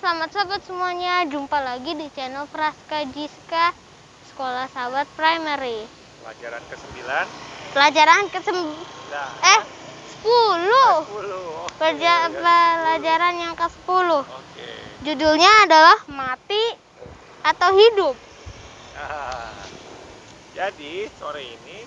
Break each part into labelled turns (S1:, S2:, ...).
S1: selamat sahabat semuanya. Jumpa lagi di channel Praska Jiska Sekolah Sahabat Primary.
S2: Pelajaran ke-9.
S1: Pelajaran ke-10.
S2: 10.
S1: Pelajaran yang ke-10.
S2: Oke.
S1: Judulnya adalah mati atau hidup.
S2: Jadi sore ini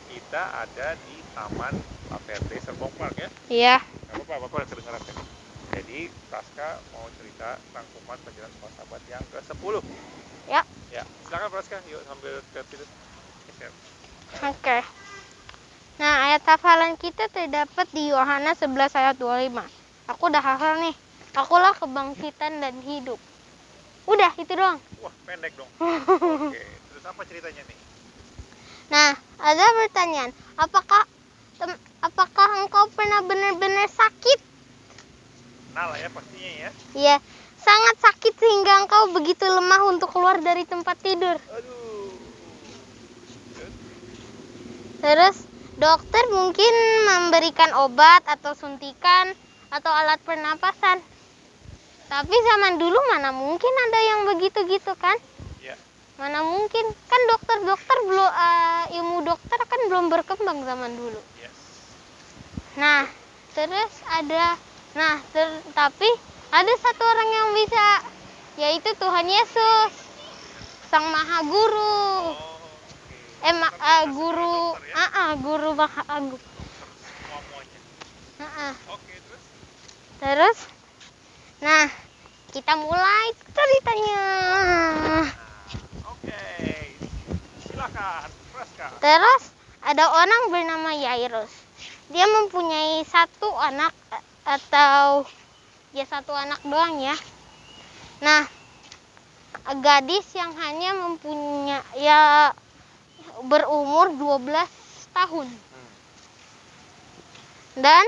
S2: kita ada di Taman Laverde Serpong Park ya.
S1: Iya.
S2: Gak apa-apa, Bapak kedengaran kan? Jadi Praska mau cerita rangkuman pelajaran sekolah sahabat yang ke-10.
S1: Ya.
S2: Ya, silakan Praska, yuk sambil ke situ.
S1: Oke. Nah, ayat hafalan kita terdapat di Yohanes 11 ayat 25. Aku udah hafal nih. Akulah kebangkitan dan hidup. Udah, itu doang.
S2: Wah, pendek dong. Oke, terus apa ceritanya nih?
S1: Nah, ada pertanyaan. Apakah engkau pernah benar-benar sakit?
S2: Nah lah ya pastinya ya.
S1: Iya, sangat sakit sehingga engkau begitu lemah untuk keluar dari tempat tidur.
S2: Aduh.
S1: Terus dokter mungkin memberikan obat atau suntikan atau alat pernapasan. Tapi zaman dulu mana mungkin ada yang begitu-gitu kan?
S2: Ya.
S1: Mana mungkin? Kan dokter belum ilmu dokter kan belum berkembang zaman dulu.
S2: Yes.
S1: Nah, terus ada tapi ada satu orang yang bisa, yaitu Tuhan Yesus, Sang Maha Guru. Guru, Guru Maha Agung.
S2: Oke, terus?
S1: Terus, nah kita mulai ceritanya.
S2: Oke, silakan, Praska.
S1: Terus ada orang bernama Yairus. Dia mempunyai satu anak atau ya satu anak doang ya. Nah, gadis yang hanya mempunyai ya berumur 12 tahun. Dan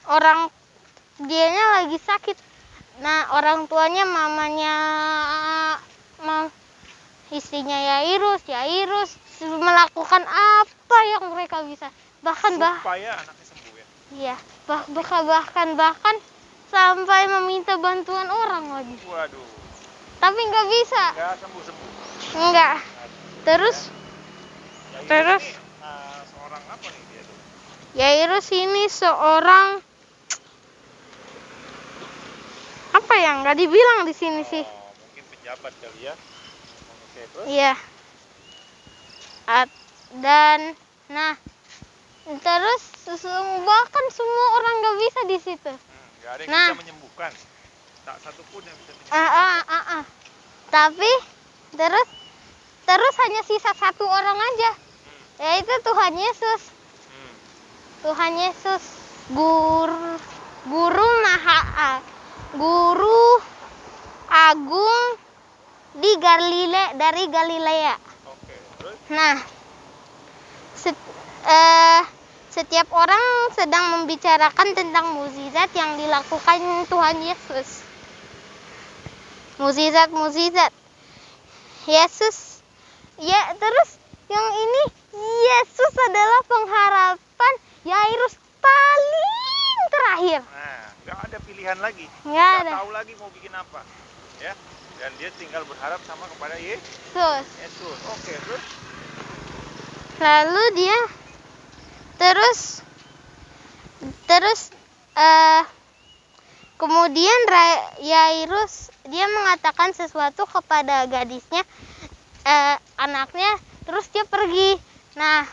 S1: orang dianya lagi sakit. Nah, orang tuanya istrinya Yairus melakukan apa yang mereka bisa.
S2: Supaya anaknya sembuh ya.
S1: Iya, bahkan sampai meminta bantuan orang lagi.
S2: Waduh.
S1: Tapi nggak bisa.
S2: Nggak sembuh.
S1: Enggak. Terus
S2: Ini, seorang apa nih dia tuh?
S1: Yairus ini seorang apa yang nggak dibilang di sini sih?
S2: Mungkin pejabat kali ya. Oke, terus?
S1: Iya. Dan terus bahkan semua orang nggak bisa di situ.
S2: Nggak ada yang bisa menyembuhkan. Tak satu pun yang bisa menyembuhkan.
S1: Tapi terus hanya sisa satu orang aja, yaitu Tuhan Yesus. Tuhan Yesus, Guru Agung dari Galilea.
S2: Oke, terus?
S1: Nah, setiap orang sedang membicarakan tentang mukjizat yang dilakukan Tuhan Yesus. Mukjizat Yesus. Ya, terus yang ini Yesus adalah pengharapan Yairus paling terakhir.
S2: Nah, nggak ada pilihan lagi.
S1: Nggak
S2: tahu lagi mau bikin apa. Ya. Dan dia tinggal berharap sama kepada
S1: Yesus.
S2: Oke, terus?
S1: Lalu dia kemudian Yairus dia mengatakan sesuatu kepada gadisnya, anaknya, terus dia pergi. Nah,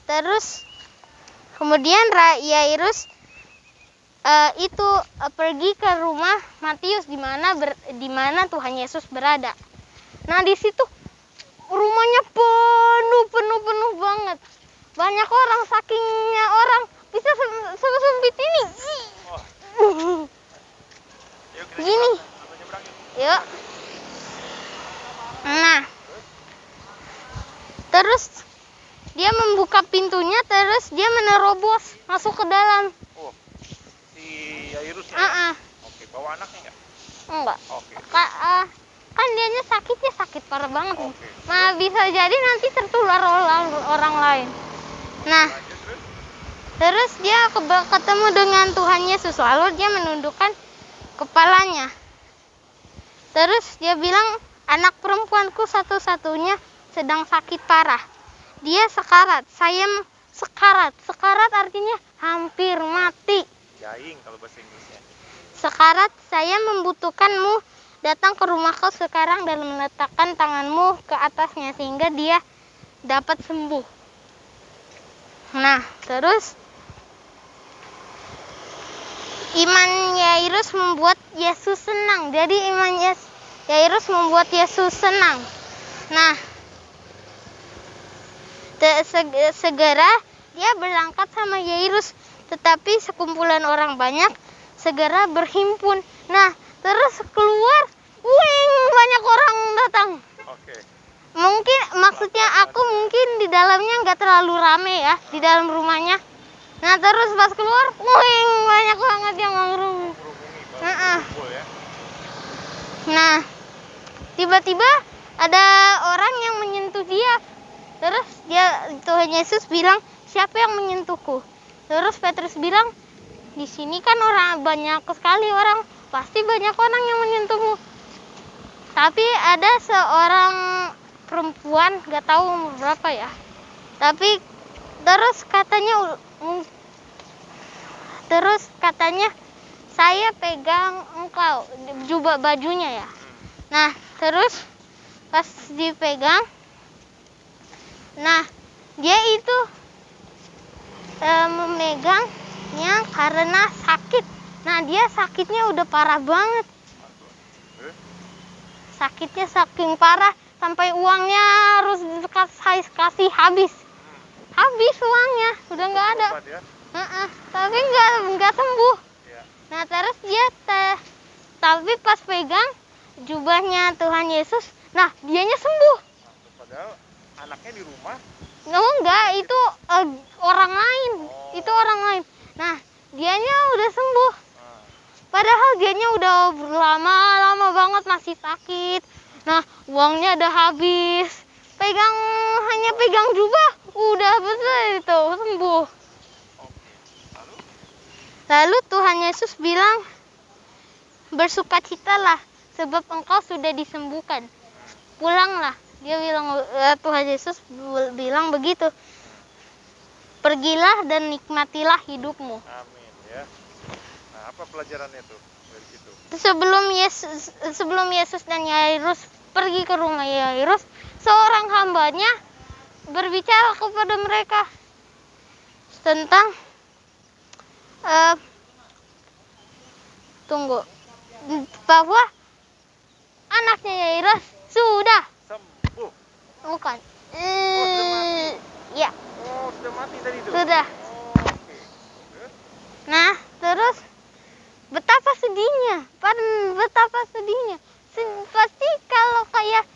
S1: terus kemudian Yairus pergi ke rumah Matius di mana Tuhan Yesus berada. Nah, di situ rumahnya penuh banget. Banyak orang, sakingnya orang bisa sempit ini. Gini. Yuk. Nah, terus dia membuka pintunya, terus dia menerobos masuk ke dalam.
S2: Oh, si Yairusnya. Oke, bawa anaknya nggak?
S1: Enggak.
S2: Oke.
S1: Kan dianya sakit parah banget. Nah, bisa jadi nanti tertular orang lain. Nah, terus dia ketemu dengan Tuhan Yesus, lalu dia menundukkan kepalanya. Terus dia bilang, anak perempuanku satu-satunya sedang sakit parah. Dia sekarat. Sekarat. Sekarat artinya hampir mati.
S2: Dying kalau bahasa Inggrisnya.
S1: Sekarat, saya membutuhkanmu datang ke rumahku sekarang dan meletakkan tanganmu ke atasnya sehingga dia dapat sembuh. Nah, terus iman Yairus membuat Yesus senang. Jadi iman Yairus membuat Yesus senang. Nah, segera dia berangkat sama Yairus, tetapi sekumpulan orang banyak segera berhimpun. Nah, terus keluar, wing, banyak orang datang.
S2: Oke.
S1: Mungkin maksudnya aku mungkin di dalamnya nggak terlalu rame ya, di dalam rumahnya. Nah, terus pas keluar, wing, banyak banget yang mengerumuni.
S2: Ya.
S1: Nah, tiba-tiba ada orang yang menyentuh dia. Terus Tuhan Yesus bilang, siapa yang menyentuhku? Terus Petrus bilang, di sini kan orang banyak sekali orang, pasti banyak orang yang menyentuhmu. Tapi ada seorang perempuan, gak tahu umur berapa ya. Tapi terus katanya saya pegang engkau, jubah bajunya ya. Nah, terus pas dipegang, nah dia itu memegangnya karena sakit. Nah, dia sakitnya udah parah banget. Sakitnya saking parah sampai uangnya harus kasih habis. Habis uangnya, udah nggak ada. Tapi nggak sembuh. Nah, terus tapi pas pegang jubahnya Tuhan Yesus, nah dianya sembuh.
S2: Padahal anaknya di rumah.
S1: Enggak, itu orang lain. Itu orang lain. Nah, dianya udah sembuh. Padahal dianya udah lama banget masih sakit. Nah, uangnya udah habis. Hanya pegang jubah, udah betul itu sembuh. Lalu Tuhan Yesus bilang, bersukacitalah sebab engkau sudah disembuhkan. Pulanglah. Tuhan Yesus bilang begitu. Pergilah dan nikmatilah hidupmu.
S2: Amin ya. Nah, apa pelajarannya tuh dari situ?
S1: Sebelum Yesus dan Yairus pergi ke rumah Yairus, seorang hambanya berbicara kepada mereka tentang bahwa anaknya Yairus sudah
S2: sembuh.
S1: Bukan.
S2: Sudah mati.
S1: Ya.
S2: Sudah mati tadi itu.
S1: Sudah.
S2: Oke.
S1: Nah, terus betapa sedihnya. Pasti kalau kayak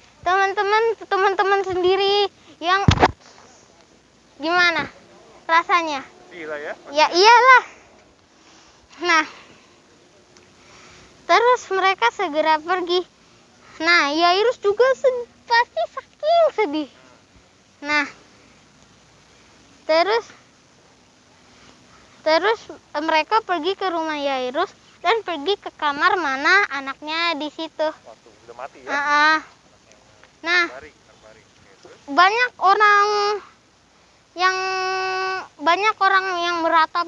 S1: teman-teman sendiri yang gimana rasanya?
S2: Gila ya.
S1: Ya iyalah. Nah, terus mereka segera pergi. Nah, Yairus juga pasti saking sedih. Nah, terus mereka pergi ke rumah Yairus dan pergi ke kamar mana anaknya di situ.
S2: Waktu udah mati ya.
S1: Nah,
S2: Terbaring.
S1: banyak orang yang meratap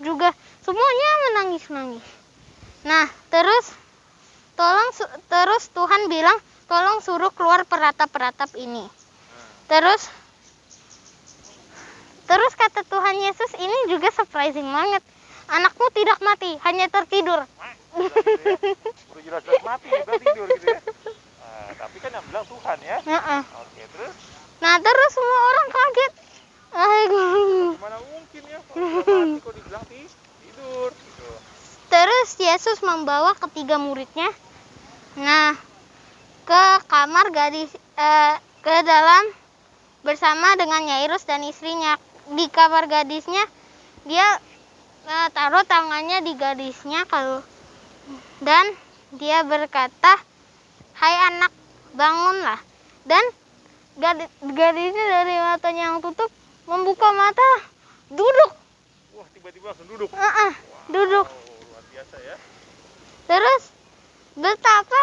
S1: juga. Semunya menangis. Nah, terus Tuhan bilang, tolong suruh keluar peratap ini. Terus kata Tuhan Yesus, ini juga surprising banget. Anakmu tidak mati, hanya tertidur.
S2: Udah jelas-jelas mati juga tidur gitu ya. Tapi kan yang bilang Tuhan ya. Oke, terus?
S1: Nah, terus semua orang kaget.
S2: Gimana mungkin ya kalau mati kok dibilang tidur gitu.
S1: Terus Yesus membawa ketiga muridnya, nah, ke kamar gadis, ke dalam bersama dengan Yairus dan istrinya. Di kamar gadisnya, dia taruh tangannya di gadisnya dan dia berkata, hai anak, bangunlah. Dan gadisnya dari matanya yang tutup membuka mata, duduk.
S2: Wah, tiba-tiba langsung duduk.
S1: Duduk.
S2: Luar biasa ya.
S1: Terus betapa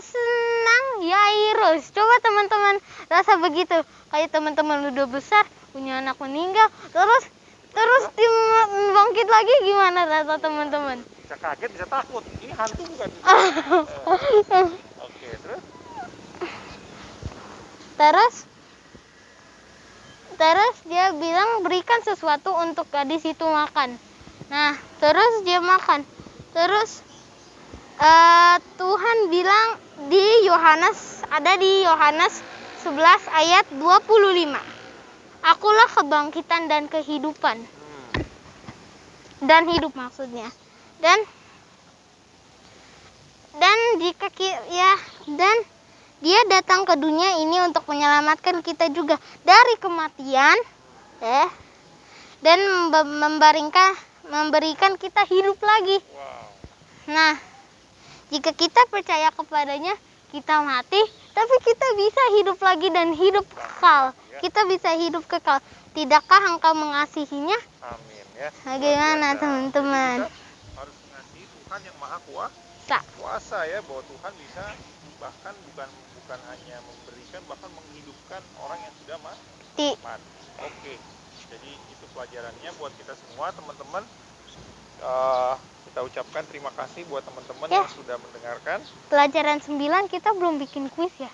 S1: senang Yairus. Coba teman-teman rasa begitu. Kayak teman-teman udah besar, punya anak meninggal, terus bangkit lagi, gimana rasa teman-teman?
S2: Bisa kaget, bisa takut. Ini hantu bukan? Oke,
S1: Terus dia bilang berikan sesuatu untuk gadis itu makan. Nah, terus dia makan. Terus Tuhan bilang di Yohanes 11 ayat 25. Akulah kebangkitan dan kehidupan. Dan hidup maksudnya. Dan dia datang ke dunia ini untuk menyelamatkan kita juga dari kematian, dan memberikan kita hidup lagi. Nah, jika kita percaya kepadanya, kita mati, tapi kita bisa hidup lagi dan hidup kekal. Kita bisa hidup kekal. Tidakkah engkau mengasihinya?
S2: Amin ya.
S1: Bagaimana teman-teman?
S2: Kita harus mengasihi Tuhan yang Maha Kuasa ya, bahwa Tuhan bisa bahkan bukan hanya memberikan, bahkan menghidupkan orang yang sudah mati. Oke. Jadi itu pelajarannya buat kita semua teman-teman. Kita ucapkan terima kasih buat teman-teman yang sudah mendengarkan.
S1: Pelajaran 9 kita belum bikin kuis ya?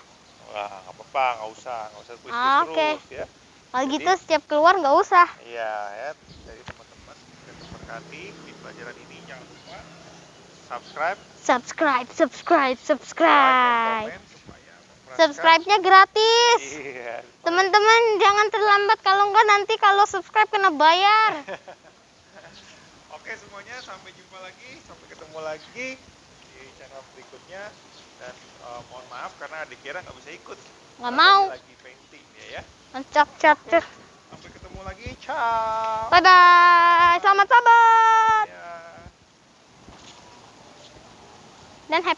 S2: Wah, nggak apa-apa, nggak usah kuis terus ya.
S1: Kalau gitu setiap keluar nggak usah.
S2: Iya ya, jadi teman-teman kita terberkati di pelajaran ini. Jangan lupa subscribe. Subscribe-nya gratis. Iya.
S1: Teman-teman jangan terlambat, kalau enggak nanti kalau subscribe kena bayar.
S2: Oke semuanya, sampai jumpa lagi, sampai ketemu lagi di channel berikutnya. Dan mohon maaf karena adik Kira nggak bisa ikut.
S1: Nggak mau.
S2: Lagi painting dia ya.
S1: Cak.
S2: Sampai ketemu lagi, ciao.
S1: Bye bye, selamat sabat.
S2: Ya.
S1: Dan happy.